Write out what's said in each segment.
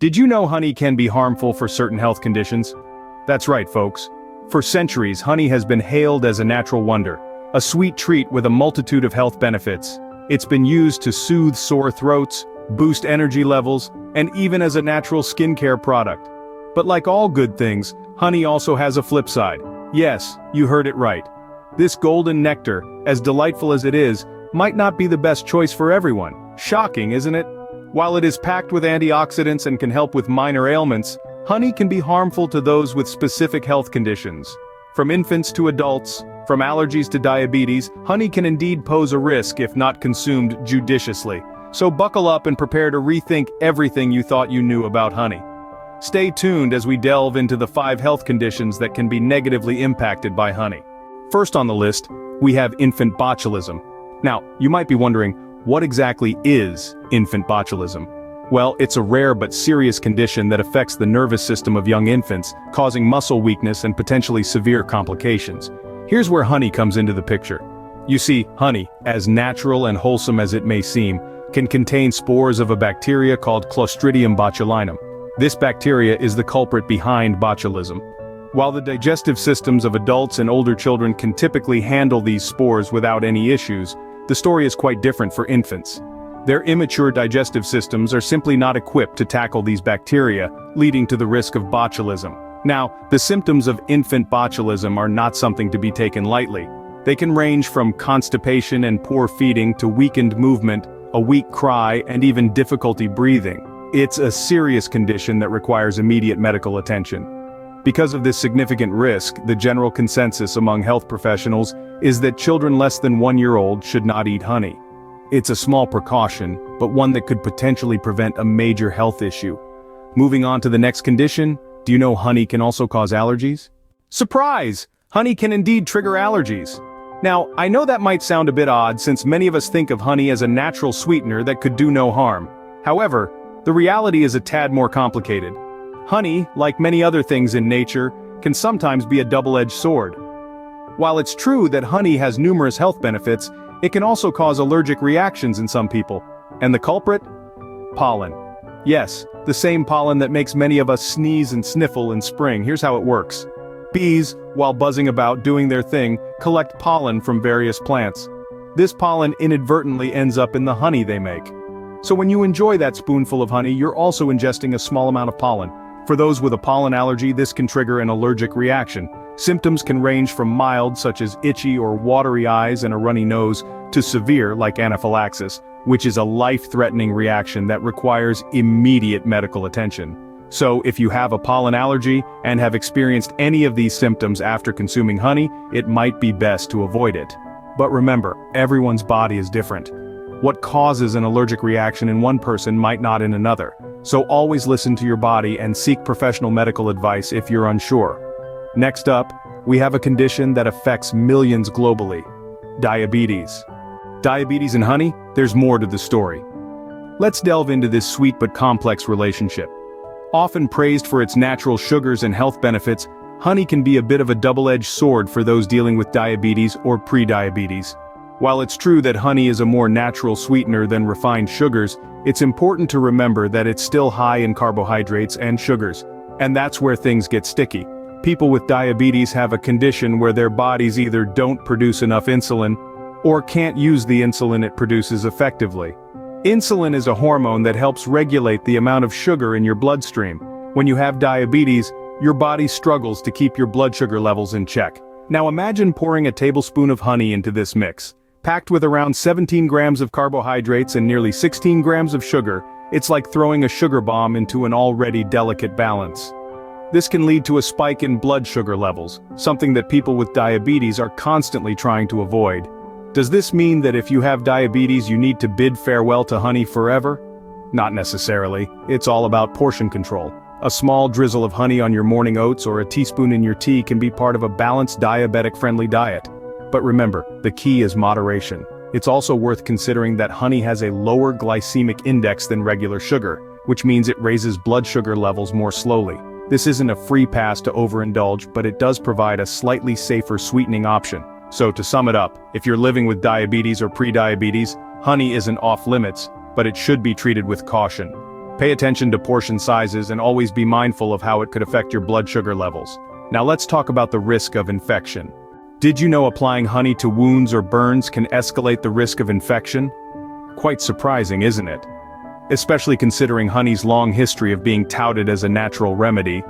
Did you know honey can be harmful for certain health conditions? That's right, folks. For centuries, honey has been hailed as a natural wonder, a sweet treat with a multitude of health benefits. It's been used to soothe sore throats, boost energy levels, and even as a natural skincare product. But like all good things, honey also has a flip side. Yes, you heard it right. This golden nectar, as delightful as it is, might not be the best choice for everyone. Shocking, isn't it? While it is packed with antioxidants and can help with minor ailments, honey can be harmful to those with specific health conditions. From infants to adults, from allergies to diabetes, honey can indeed pose a risk if not consumed judiciously. So buckle up and prepare to rethink everything you thought you knew about honey. Stay tuned as we delve into the 5 health conditions that can be negatively impacted by honey. First on the list, we have infant botulism. Now, you might be wondering, what exactly is infant botulism? Well, it's a rare but serious condition that affects the nervous system of young infants, causing muscle weakness and potentially severe complications. Here's where honey comes into the picture. You see, honey, as natural and wholesome as it may seem, can contain spores of a bacteria called Clostridium botulinum. This bacteria is the culprit behind botulism. While the digestive systems of adults and older children can typically handle these spores without any issues, the story is quite different for infants. Their immature digestive systems are simply not equipped to tackle these bacteria, leading to the risk of botulism. Now, the symptoms of infant botulism are not something to be taken lightly. They can range from constipation and poor feeding to weakened movement, a weak cry, and even difficulty breathing. It's a serious condition that requires immediate medical attention. Because of this significant risk, the general consensus among health professionals is that children less than 1 year old should not eat honey. It's a small precaution, but one that could potentially prevent a major health issue. Moving on to the next condition, do you know honey can also cause allergies? Surprise! Honey can indeed trigger allergies. Now, I know that might sound a bit odd since many of us think of honey as a natural sweetener that could do no harm. However, the reality is a tad more complicated. Honey, like many other things in nature, can sometimes be a double-edged sword. While it's true that honey has numerous health benefits, it can also cause allergic reactions in some people. And the culprit? Pollen. Yes, the same pollen that makes many of us sneeze and sniffle in spring. Here's how it works. Bees, while buzzing about doing their thing, collect pollen from various plants. This pollen inadvertently ends up in the honey they make. So when you enjoy that spoonful of honey, you're also ingesting a small amount of pollen. For those with a pollen allergy, this can trigger an allergic reaction. Symptoms can range from mild, such as itchy or watery eyes and a runny nose, to severe, like anaphylaxis, which is a life-threatening reaction that requires immediate medical attention. So, if you have a pollen allergy and have experienced any of these symptoms after consuming honey, it might be best to avoid it. But remember, everyone's body is different. What causes an allergic reaction in one person might not in another. So always listen to your body and seek professional medical advice if you're unsure. Next up, we have a condition that affects millions globally. Diabetes. Diabetes and honey? There's more to the story. Let's delve into this sweet but complex relationship. Often praised for its natural sugars and health benefits, honey can be a bit of a double-edged sword for those dealing with diabetes or pre-diabetes. While it's true that honey is a more natural sweetener than refined sugars, it's important to remember that it's still high in carbohydrates and sugars. And that's where things get sticky. People with diabetes have a condition where their bodies either don't produce enough insulin, or can't use the insulin it produces effectively. Insulin is a hormone that helps regulate the amount of sugar in your bloodstream. When you have diabetes, your body struggles to keep your blood sugar levels in check. Now imagine pouring a tablespoon of honey into this mix. Packed with around 17 grams of carbohydrates and nearly 16 grams of sugar, it's like throwing a sugar bomb into an already delicate balance. This can lead to a spike in blood sugar levels, something that people with diabetes are constantly trying to avoid. Does this mean that if you have diabetes you need to bid farewell to honey forever? Not necessarily. It's all about portion control. A small drizzle of honey on your morning oats or a teaspoon in your tea can be part of a balanced diabetic-friendly diet. But remember, the key is moderation. It's also worth considering that honey has a lower glycemic index than regular sugar, which means it raises blood sugar levels more slowly. This isn't a free pass to overindulge, but it does provide a slightly safer sweetening option. So to sum it up, if you're living with diabetes or pre-diabetes, honey isn't off limits, but it should be treated with caution. Pay attention to portion sizes and always be mindful of how it could affect your blood sugar levels. Now let's talk about the risk of infection. Did you know applying honey to wounds or burns can escalate the risk of infection? Quite surprising, isn't it? Especially considering honey's long history of being touted as a natural remedy.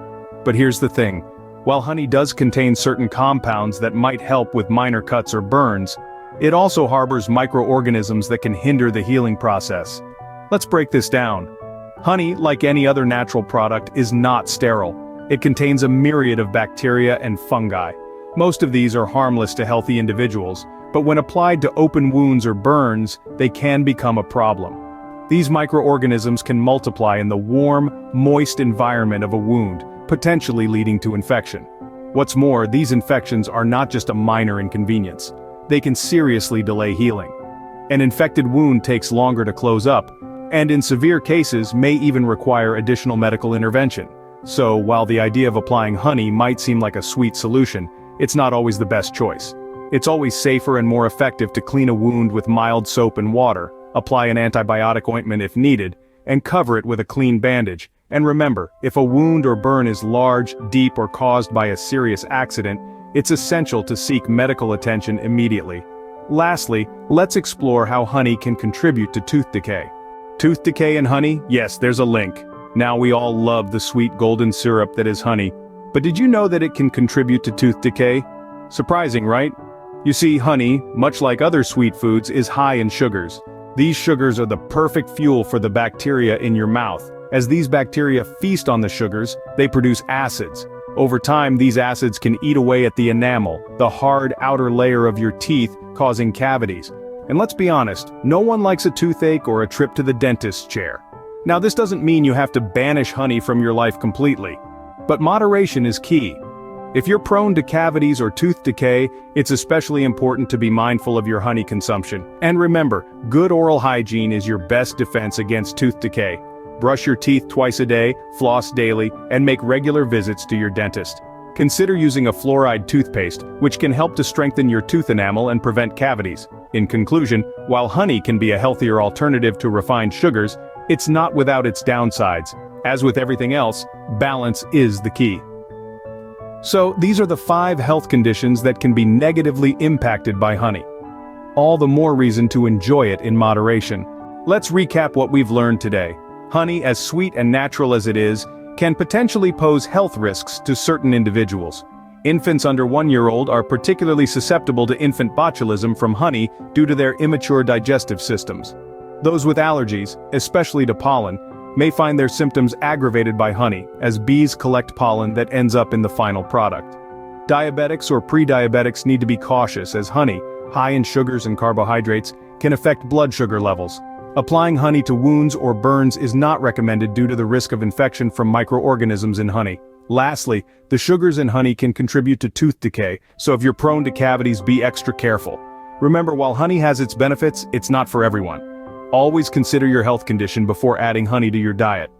But here's the thing. While honey does contain certain compounds that might help with minor cuts or burns, it also harbors microorganisms that can hinder the healing process. Let's break this down. Honey, like any other natural product, is not sterile. It contains a myriad of bacteria and fungi. Most of these are harmless to healthy individuals, but when applied to open wounds or burns, they can become a problem. These microorganisms can multiply in the warm, moist environment of a wound, potentially leading to infection. What's more, these infections are not just a minor inconvenience. They can seriously delay healing. An infected wound takes longer to close up, and in severe cases may even require additional medical intervention. So, while the idea of applying honey might seem like a sweet solution, it's not always the best choice. It's always safer and more effective to clean a wound with mild soap and water, apply an antibiotic ointment if needed, and cover it with a clean bandage. And remember, if a wound or burn is large, deep, or caused by a serious accident, it's essential to seek medical attention immediately. Lastly, let's explore how honey can contribute to tooth decay. Tooth decay and honey? Yes, there's a link. Now we all love the sweet golden syrup that is honey. But did you know that it can contribute to tooth decay? Surprising, right? You see, honey, much like other sweet foods, is high in sugars. These sugars are the perfect fuel for the bacteria in your mouth. As these bacteria feast on the sugars, they produce acids. Over time, these acids can eat away at the enamel, the hard outer layer of your teeth, causing cavities. And let's be honest, no one likes a toothache or a trip to the dentist's chair. Now this doesn't mean you have to banish honey from your life completely. But moderation is key. If you're prone to cavities or tooth decay, it's especially important to be mindful of your honey consumption. And remember, good oral hygiene is your best defense against tooth decay. Brush your teeth twice a day, floss daily, and make regular visits to your dentist. Consider using a fluoride toothpaste, which can help to strengthen your tooth enamel and prevent cavities. In conclusion, while honey can be a healthier alternative to refined sugars, it's not without its downsides. As with everything else, balance is the key. So, these are the 5 health conditions that can be negatively impacted by honey. All the more reason to enjoy it in moderation. Let's recap what we've learned today. Honey, as sweet and natural as it is, can potentially pose health risks to certain individuals. Infants under 1-year-old are particularly susceptible to infant botulism from honey due to their immature digestive systems. Those with allergies, especially to pollen, may find their symptoms aggravated by honey, as bees collect pollen that ends up in the final product. Diabetics or pre-diabetics need to be cautious, as honey, high in sugars and carbohydrates, can affect blood sugar levels. Applying honey to wounds or burns is not recommended due to the risk of infection from microorganisms in honey. Lastly, the sugars in honey can contribute to tooth decay, so if you're prone to cavities, be extra careful. Remember, while honey has its benefits, it's not for everyone. Always consider your health condition before adding honey to your diet.